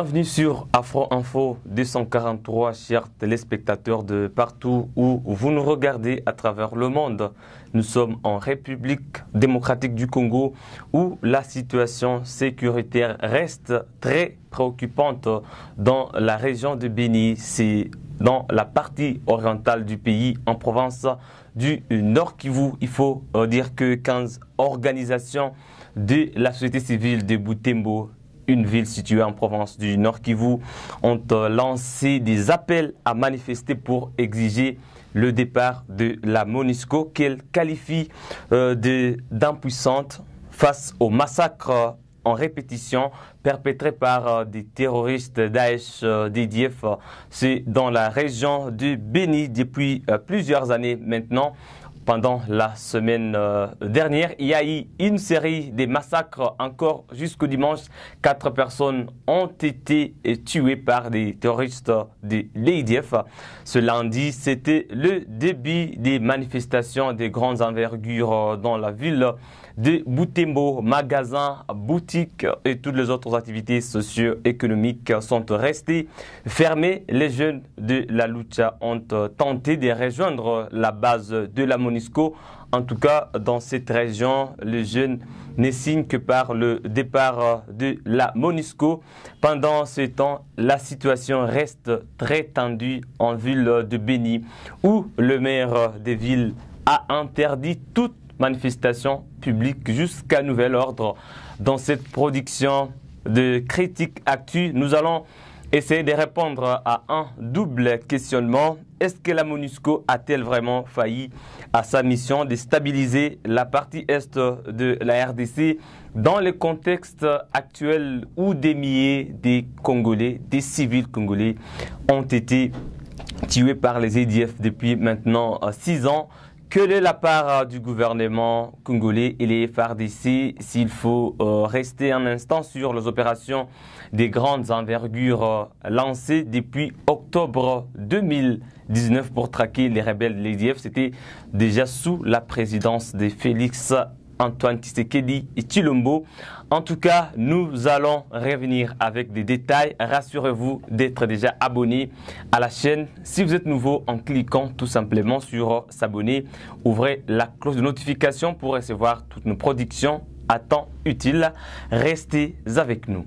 Bienvenue sur Afro Info 243, chers téléspectateurs de partout où vous nous regardez à travers le monde. Nous sommes en République démocratique du Congo où la situation sécuritaire reste très préoccupante dans la région de Béni. C'est dans la partie orientale du pays, en province du Nord Kivu. Il faut dire que 15 organisations de la société civile de Butembo, une ville située en province du Nord Kivu, ont lancé des appels à manifester pour exiger le départ de la MONUSCO qu'elle qualifie d'impuissante face au massacre en répétition perpétré par des terroristes Daesh d'EDF. C'est dans la région de Béni depuis plusieurs années maintenant. Pendant la semaine dernière, il y a eu une série de massacres encore jusqu'au dimanche. 4 personnes ont été tuées par des terroristes de l'EDF. Ce lundi, c'était le début des manifestations de grandes envergures dans la ville de Butembo. Magasins, boutiques et toutes les autres activités socio-économiques sont restées fermées. Les jeunes de la Lucha ont tenté de rejoindre la base de la MONUSCO. En tout cas, dans cette région, les jeunes ne signent que par le départ de la MONUSCO. Pendant ce temps, la situation reste très tendue en ville de Béni, où le maire de ville a interdit toute manifestation publique jusqu'à nouvel ordre. Dans cette production de Critique Actu, nous allons essayer de répondre à un double questionnement. Est-ce que la MONUSCO a-t-elle vraiment failli à sa mission de stabiliser la partie est de la RDC dans le contexte actuel où des milliers de Congolais, des civils congolais ont été tués par les EDF depuis maintenant 6 ans? Quelle est la part du gouvernement congolais et les FARDC s'il faut rester un instant sur les opérations des grandes envergures lancées depuis octobre 2019 pour traquer les rebelles de l'EDF? C'était déjà sous la présidence de Félix Antoine Tshisekedi et Tshilombo. En tout cas, nous allons revenir avec des détails. Rassurez-vous d'être déjà abonné à la chaîne. Si vous êtes nouveau, en cliquant tout simplement sur s'abonner, ouvrez la cloche de notification pour recevoir toutes nos productions à temps utile. Restez avec nous.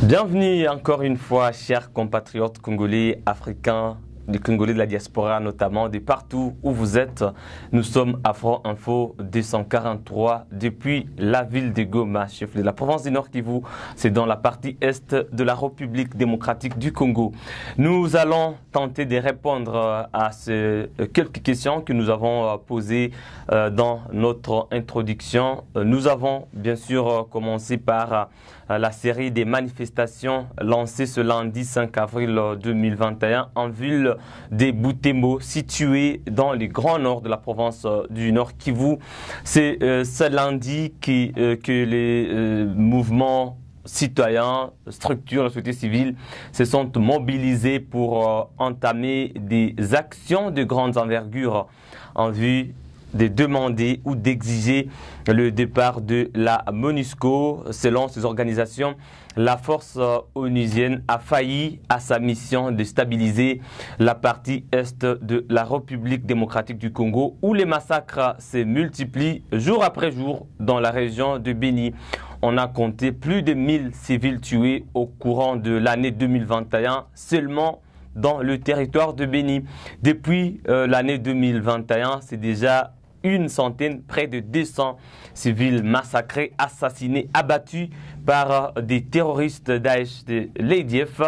Bienvenue encore une fois, chers compatriotes congolais, africains, des Congolais de la diaspora notamment, de partout où vous êtes. Nous sommes Afro Info 243 depuis la ville de Goma, chef de la province du Nord Kivu. C'est dans la partie est de la République démocratique du Congo. Nous allons tenter de répondre à ces quelques questions que nous avons posées dans notre introduction. Nous avons bien sûr commencé par la série des manifestations lancées ce lundi 5 avril 2021 en ville de Butembo, située dans le grand nord de la province du Nord Kivu. C'est ce lundi que les mouvements citoyens, structures de la société civile se sont mobilisés pour entamer des actions de grandes envergures en vue de demander ou d'exiger le départ de la MONUSCO. Selon ces organisations, la force onusienne a failli à sa mission de stabiliser la partie est de la République démocratique du Congo, où les massacres se multiplient jour après jour dans la région de Béni. On a compté plus de 1000 civils tués au courant de l'année 2021 seulement dans le territoire de Béni. Depuis l'année 2021, c'est déjà une centaine, près de 200 civils massacrés, assassinés, abattus par des terroristes Daesh de l'EDF.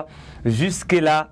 Jusque-là,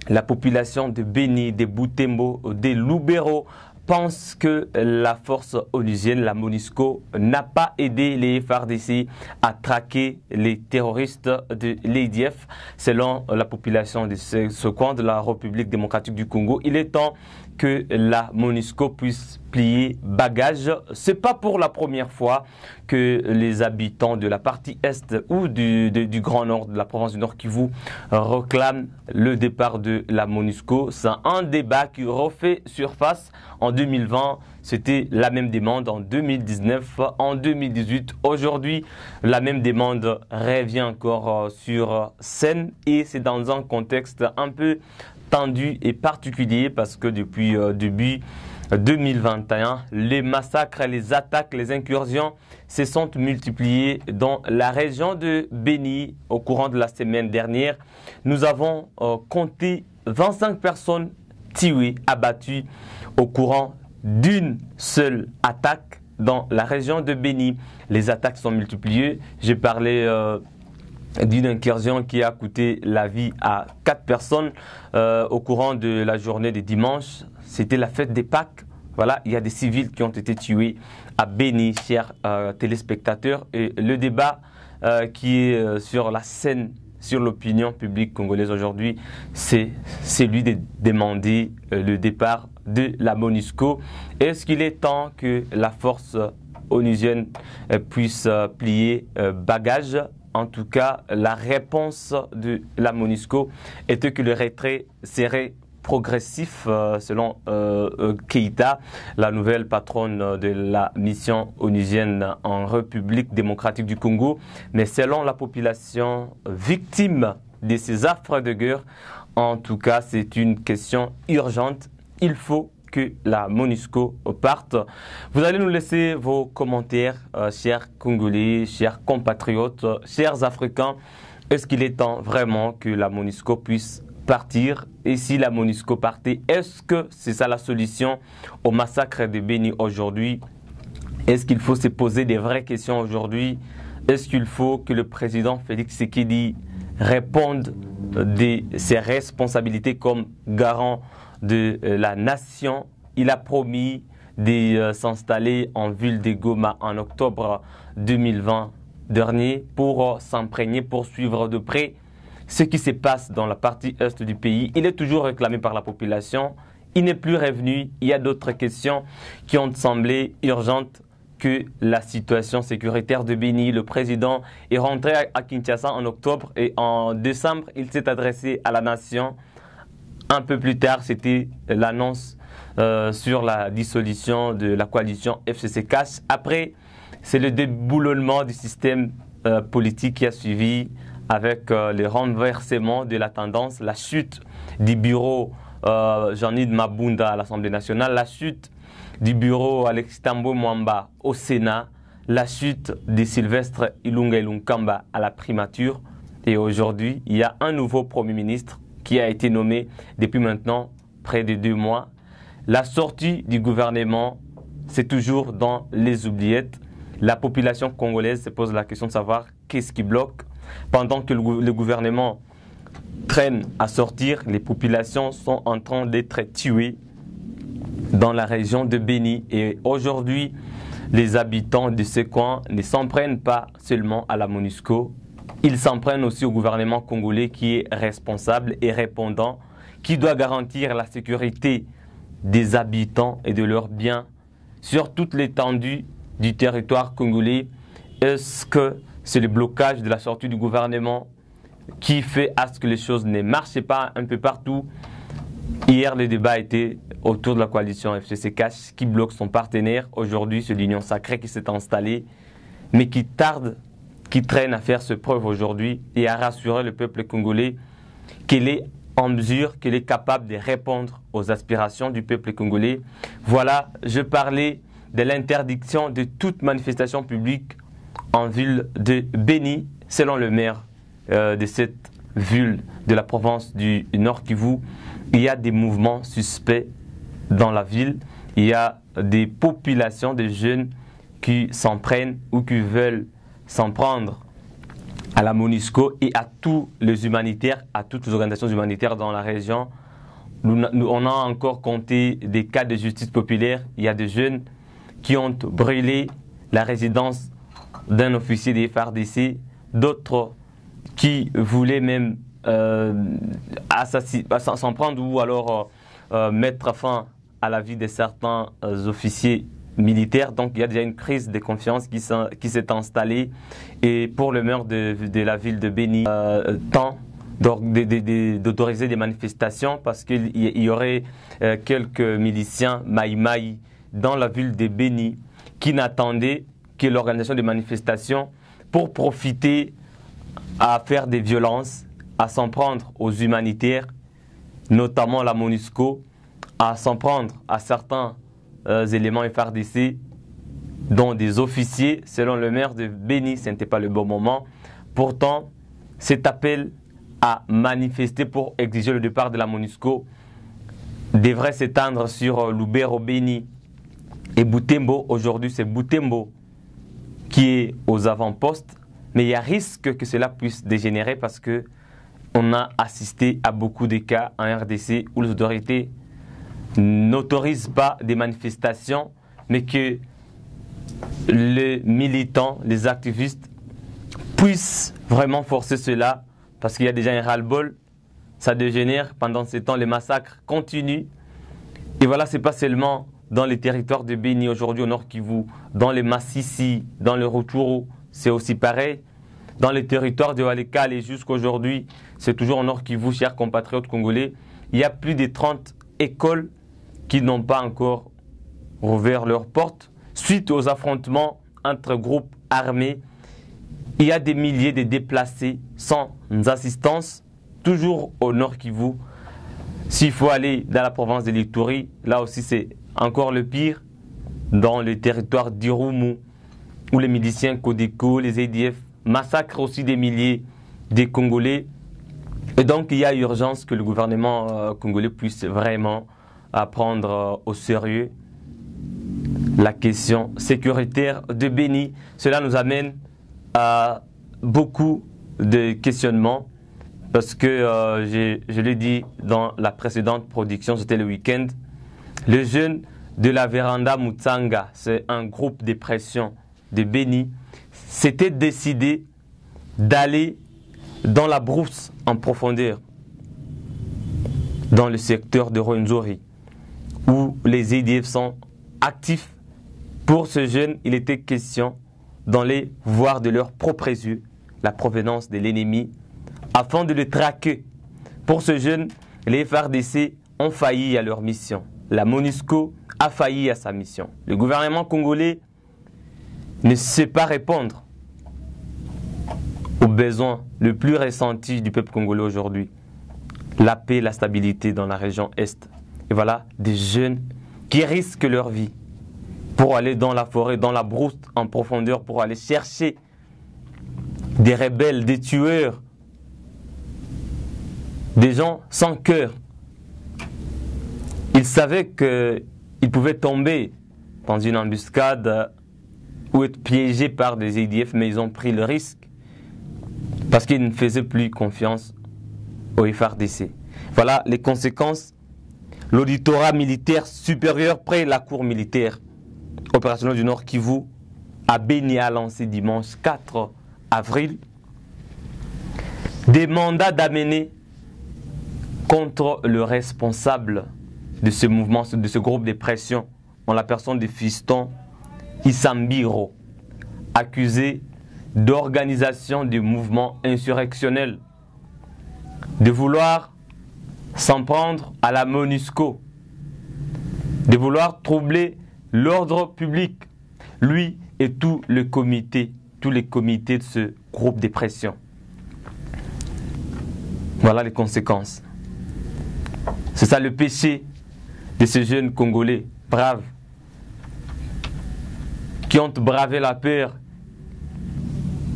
la population de Béni, de Butembo, de Lubero pense que la force onusienne, la MONUSCO, n'a pas aidé les FARDC à traquer les terroristes de l'ADF. Selon la population de ce coin de la République démocratique du Congo, il est temps que la MONUSCO puisse plier bagage. C'est pas pour la première fois que les habitants de la partie est ou du Grand Nord, de la province du Nord Kivu, réclament le départ de la MONUSCO. C'est un débat qui refait surface. En 2020, c'était la même demande. En 2019, en 2018, aujourd'hui, la même demande revient encore sur scène et c'est dans un contexte un peu tendu et particulier parce que depuis début 2021, les massacres, les attaques, les incursions se sont multipliés dans la région de Béni au courant de la semaine dernière. Nous avons compté 25 personnes tuées, abattues au courant d'une seule attaque dans la région de Béni. Les attaques sont multipliées. J'ai parlé d'une incursion qui a coûté la vie à 4 personnes au courant de la journée de dimanche. C'était la fête des Pâques. Voilà, il y a des civils qui ont été tués à Béni, chers téléspectateurs. Et le débat qui est sur la scène, sur l'opinion publique congolaise aujourd'hui, c'est celui de demander le départ de la MONUSCO. Est-ce qu'il est temps que la force onusienne puisse plier bagage? En tout cas, la réponse de la MONUSCO était que le retrait serait progressif selon Keïta, la nouvelle patronne de la mission onusienne en République démocratique du Congo. Mais selon la population victime de ces affres de guerre, en tout cas, c'est une question urgente. Il faut que la MONUSCO parte. Vous allez nous laisser vos commentaires, chers Congolais, chers compatriotes, chers Africains. Est-ce qu'il est temps vraiment que la MONUSCO puisse partir? Et si la MONUSCO partait, est-ce que c'est ça la solution au massacre de Béni aujourd'hui? Est-ce qu'il faut se poser des vraies questions aujourd'hui? Est-ce qu'il faut que le président Félix Tshisekedi réponde de ses responsabilités comme garant de la nation? Il a promis de s'installer en ville de Goma en octobre 2020 dernier pour s'imprégner, pour suivre de près ce qui se passe dans la partie est du pays. Il est toujours réclamé par la population. Il n'est plus revenu. Il y a d'autres questions qui ont semblé urgentes que la situation sécuritaire de Béni. Le président est rentré à Kinshasa en octobre et en décembre, il s'est adressé à la nation. Un peu plus tard, c'était l'annonce sur la dissolution de la coalition FCC-CAS. Après, c'est le déboulonnement du système politique qui a suivi avec le renversement de la tendance, la chute du bureau Jean-Yves Mabunda à l'Assemblée nationale, la chute du bureau Alexis Tambo Mwamba au Sénat, la chute de Sylvestre Ilunga Ilunkamba à la primature. Et aujourd'hui, il y a un nouveau Premier ministre qui a été nommé depuis maintenant près de 2 mois. La sortie du gouvernement, c'est toujours dans les oubliettes. La population congolaise se pose la question de savoir qu'est-ce qui bloque. Pendant que le gouvernement traîne à sortir, les populations sont en train d'être tuées dans la région de Béni. Et aujourd'hui, les habitants de ce coin ne s'en prennent pas seulement à la MONUSCO, ils s'en prennent aussi au gouvernement congolais qui est responsable et répondant, qui doit garantir la sécurité des habitants et de leurs biens sur toute l'étendue du territoire congolais. Est-ce que c'est le blocage de la sortie du gouvernement qui fait à ce que les choses ne marchent pas un peu partout? Hier, le débat était autour de la coalition FCC-CAS qui bloque son partenaire. Aujourd'hui, c'est l'Union sacrée qui s'est installée, mais qui tarde, qui traîne à faire ses preuves aujourd'hui et à rassurer le peuple congolais qu'elle est en mesure, qu'elle est capable de répondre aux aspirations du peuple congolais. Voilà, je parlais de l'interdiction de toute manifestation publique en ville de Béni, selon le maire de cette ville de la province du Nord Kivu. Il y a des mouvements suspects dans la ville. Il y a des populations, des jeunes qui s'en prennent ou qui veulent s'en prendre à la MONUSCO et à tous les humanitaires, à toutes les organisations humanitaires dans la région. on a encore compté des cas de justice populaire. Il y a des jeunes qui ont brûlé la résidence d'un officier des FARDC, d'autres qui voulaient même s'en prendre ou alors mettre fin à la vie de certains officiers militaires. Donc il y a déjà une crise de confiance qui s'est installée. Et pour le maire de la ville de Béni, tant d'autoriser des manifestations parce qu'il y aurait quelques miliciens Maï dans la ville de Béni qui n'attendaient que l'organisation des manifestations pour profiter à faire des violences, à s'en prendre aux humanitaires, notamment la MONUSCO, à s'en prendre à certains éléments FARDC, dont des officiers. Selon le maire de Béni, ce n'était pas le bon moment. Pourtant, cet appel à manifester pour exiger le départ de la MONUSCO devrait s'étendre sur Lubero, Béni et Butembo. Aujourd'hui, c'est Butembo qui est aux avant-postes, mais il y a risque que cela puisse dégénérer parce que on a assisté à beaucoup de cas en RDC où les autorités n'autorisent pas des manifestations, mais que les militants, les activistes puissent vraiment forcer cela parce qu'il y a déjà un ras-le-bol, ça dégénère. Pendant ce temps, les massacres continuent. Et voilà, ce n'est pas seulement dans les territoires de Béni aujourd'hui au Nord Kivu, dans les Massissi, dans le Rutshuru, c'est aussi pareil. Dans les territoires de Walikale et jusqu'aujourd'hui, c'est toujours au Nord Kivu, chers compatriotes congolais. Il y a plus de 30 écoles qui n'ont pas encore rouvert leurs portes suite aux affrontements entre groupes armés. Il y a des milliers de déplacés sans assistance, toujours au Nord Kivu. S'il faut aller dans la province de l'Ituri, là aussi c'est encore le pire. Dans le territoire d'Irumu, où les miliciens Codeco, les ADF massacrent aussi des milliers de Congolais. Et donc il y a urgence que le gouvernement congolais puisse vraiment prendre au sérieux la question sécuritaire de Béni. Cela nous amène à beaucoup de questionnements parce que je l'ai dit dans la précédente production, c'était le week-end. Les jeunes de la Véranda Mutsanga, c'est un groupe de pression de Béni, s'étaient décidés d'aller dans la brousse en profondeur, dans le secteur de Rwenzori, où les EDF sont actifs. Pour ces jeunes, il était question d'aller voir de leurs propres yeux la provenance de l'ennemi afin de le traquer. Pour ces jeunes, les FARDC ont failli à leur mission. La MONUSCO a failli à sa mission. Le gouvernement congolais ne sait pas répondre aux besoins le plus ressentis du peuple congolais aujourd'hui. La paix, la stabilité dans la région Est. Et voilà des jeunes qui risquent leur vie pour aller dans la forêt, dans la brousse en profondeur, pour aller chercher des rebelles, des tueurs, des gens sans cœur. Ils savaient qu'ils pouvaient tomber dans une embuscade ou être piégés par des EDF, mais ils ont pris le risque parce qu'ils ne faisaient plus confiance au FARDC. Voilà les conséquences. L'auditorat militaire supérieur près de la cour militaire opérationnelle du Nord Kivu à Béni a lancé dimanche 4 avril des mandats d'amener contre le responsable de ce mouvement, de ce groupe de pression, en la personne de Fiston Isambiro, accusé d'organisation du mouvement insurrectionnel, de vouloir s'en prendre à la MONUSCO, de vouloir troubler l'ordre public, lui et tous les comités de ce groupe de pression. Voilà les conséquences. C'est ça le péché de ces jeunes Congolais braves qui ont bravé la peur,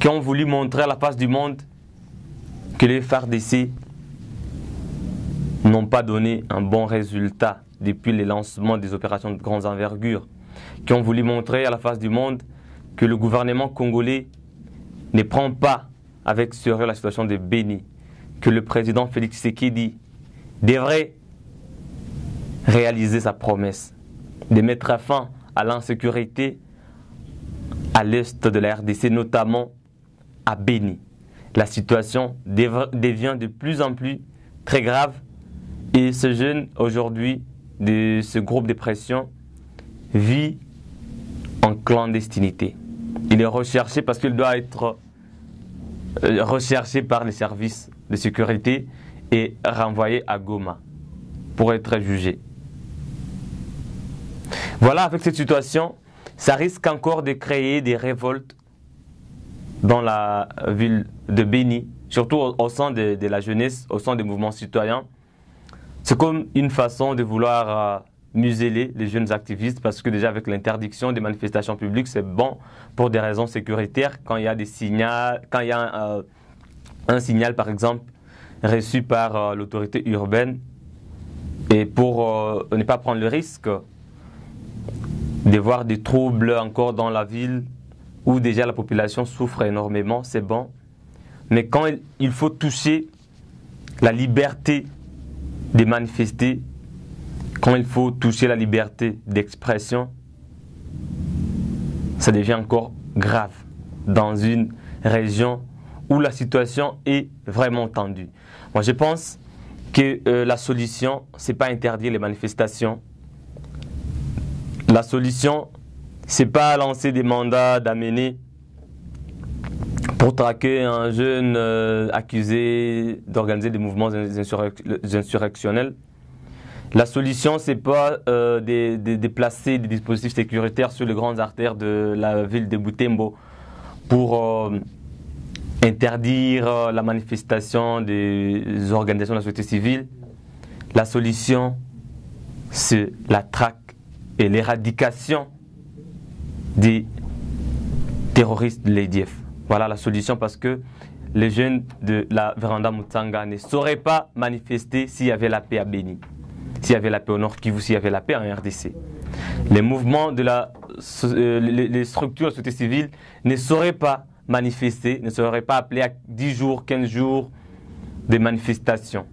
qui ont voulu montrer à la face du monde que les FARDC n'ont pas donné un bon résultat depuis le lancement des opérations de grande envergure, qui ont voulu montrer à la face du monde que le gouvernement congolais ne prend pas avec sérieux la situation de Béni, que le président Félix Tshisekedi devrait réaliser sa promesse de mettre fin à l'insécurité à l'est de la RDC, notamment à Béni. La situation devient de plus en plus très grave et ce jeune aujourd'hui de ce groupe de pression vit en clandestinité. Il est recherché parce qu'il doit être recherché par les services de sécurité et renvoyé à Goma pour être jugé. Voilà, avec cette situation, ça risque encore de créer des révoltes dans la ville de Béni, surtout au sein de la jeunesse, au sein des mouvements citoyens. C'est comme une façon de vouloir museler les jeunes activistes parce que déjà avec l'interdiction des manifestations publiques, c'est bon pour des raisons sécuritaires. Quand il y a des signaux, quand il y a un signal par exemple reçu par l'autorité urbaine et pour ne pas prendre le risque de voir des troubles encore dans la ville où déjà la population souffre énormément, c'est bon. Mais quand il faut toucher la liberté de manifester, quand il faut toucher la liberté d'expression, ça devient encore grave dans une région où la situation est vraiment tendue. Moi, je pense que la solution, ce n'est pas interdire les manifestations. La solution, ce n'est pas lancer des mandats d'amener pour traquer un jeune accusé d'organiser des mouvements insurrectionnels. La solution, ce n'est pas de placer des dispositifs sécuritaires sur les grandes artères de la ville de Butembo pour interdire la manifestation des organisations de la société civile. La solution, c'est la traque et l'éradication des terroristes de l'EDF. Voilà la solution parce que les jeunes de la Véranda Mutsanga ne sauraient pas manifester s'il y avait la paix à Béni, s'il y avait la paix au Nord Kivu, s'il y avait la paix en RDC. Les mouvements de les structures de la société civile ne sauraient pas manifester, ne seraient pas appelés à 10 jours, 15 jours de manifestation.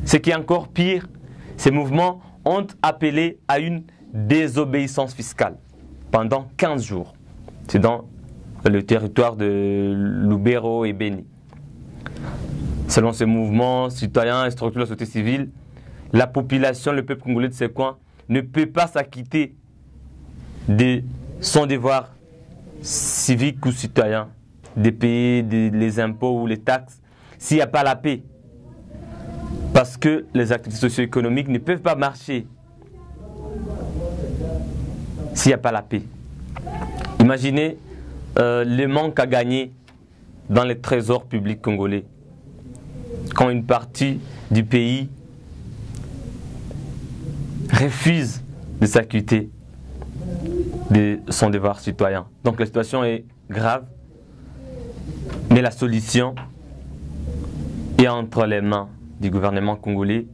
Ce qui est encore pire, ces mouvements ont appelé à une désobéissance fiscale pendant 15 jours. C'est dans le territoire de Lubero et Béni. Selon ces mouvements citoyens et structures de la société civile, la population, le peuple congolais de ces coins, ne peut pas s'acquitter de son devoir civique ou citoyen, de payer les impôts ou les taxes, s'il n'y a pas la paix. Parce que les activités socio-économiques ne peuvent pas marcher s'il n'y a pas la paix. Imaginez le manque à gagner dans les trésors publics congolais quand une partie du pays refuse de s'acquitter de son devoir citoyen. Donc la situation est grave, mais la solution est entre les mains du gouvernement congolais.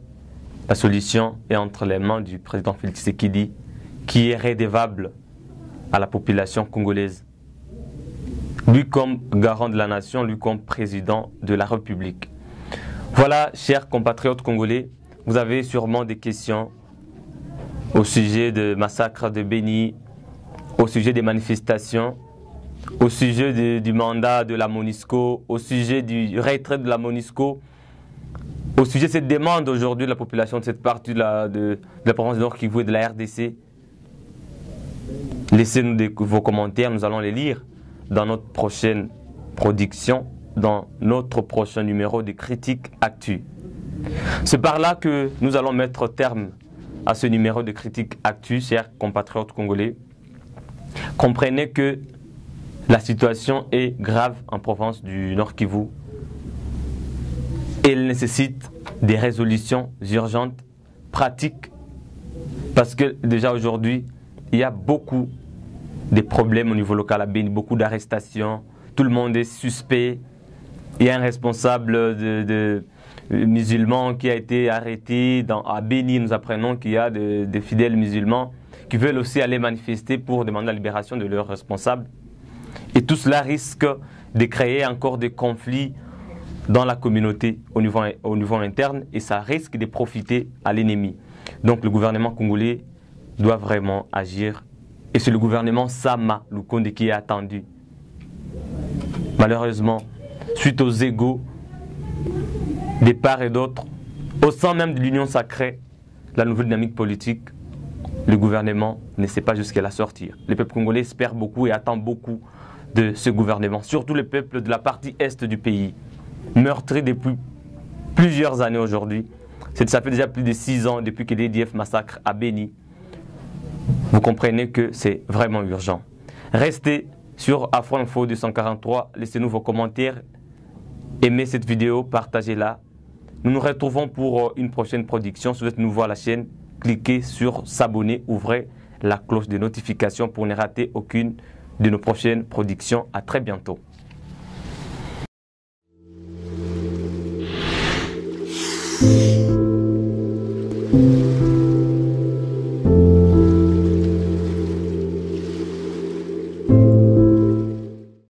La solution est entre les mains du président Félix Tshisekedi, qui est redevable à la population congolaise. Lui comme garant de la nation, lui comme président de la République. Voilà, chers compatriotes congolais, vous avez sûrement des questions au sujet du massacre de Béni, au sujet des manifestations, au sujet du mandat de la MONUSCO, au sujet du retrait de la MONUSCO, au sujet de cette demande aujourd'hui de la population de cette partie de la province du Nord Kivu et de la RDC. Laissez-nous vos commentaires, nous allons les lire dans notre prochaine production, dans notre prochain numéro de Critique Actu. C'est par là que nous allons mettre terme à ce numéro de Critique Actu, chers compatriotes congolais. Comprenez que la situation est grave en province du Nord Kivu. Elle nécessite des résolutions urgentes, pratiques, parce que déjà aujourd'hui, il y a beaucoup de problèmes au niveau local à Béni, beaucoup d'arrestations, tout le monde est suspect. Il y a un responsable de musulman qui a été arrêté à Béni. Nous apprenons qu'il y a des fidèles musulmans qui veulent aussi aller manifester pour demander la libération de leurs responsables. Et tout cela risque de créer encore des conflits dans la communauté au niveau interne et ça risque de profiter à l'ennemi. Donc le gouvernement congolais doit vraiment agir et c'est le gouvernement Sama Lukonde qui est attendu. Malheureusement, suite aux égos des part et d'autre, au sein même de l'Union sacrée, la nouvelle dynamique politique, le gouvernement ne sait pas jusqu'à la sortir. Le peuple congolais espère beaucoup et attend beaucoup de ce gouvernement, surtout le peuple de la partie est du pays, meurtri depuis plusieurs années aujourd'hui. Ça fait déjà plus de 6 ans depuis que l'EDF massacre à Béni. Vous comprenez que c'est vraiment urgent. Restez sur Afro Info 243, laissez-nous vos commentaires, aimez cette vidéo, partagez-la. Nous nous retrouvons pour une prochaine production. Si vous êtes nouveau à la chaîne, cliquez sur s'abonner, ouvrez la cloche de notification pour ne rater aucune de nos prochaines productions. À très bientôt.